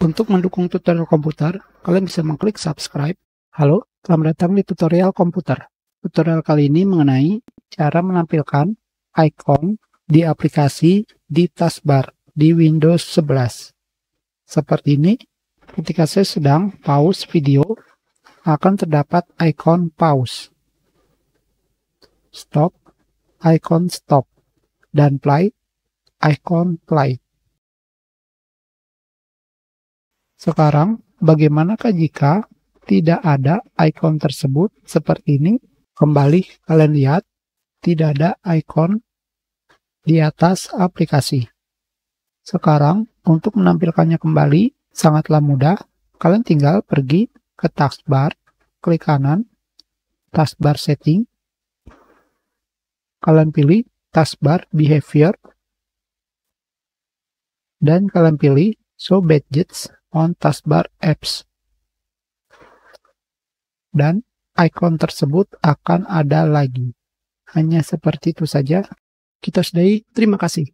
Untuk mendukung tutorial komputer, kalian bisa mengklik subscribe. Halo, selamat datang di tutorial komputer. Tutorial kali ini mengenai cara menampilkan icon di aplikasi di taskbar di Windows 11. Seperti ini, ketika saya sedang pause video, akan terdapat icon pause, stop, icon stop, dan play, icon play. Sekarang, bagaimanakah jika tidak ada icon tersebut seperti ini? Kembali kalian lihat, tidak ada icon di atas aplikasi. Sekarang, untuk menampilkannya kembali, sangatlah mudah. Kalian tinggal pergi ke taskbar, klik kanan, taskbar setting. Kalian pilih taskbar behavior, dan kalian pilih show badges on taskbar apps. Dan icon tersebut akan ada lagi. Hanya seperti itu saja. Kita sudahi. Terima kasih.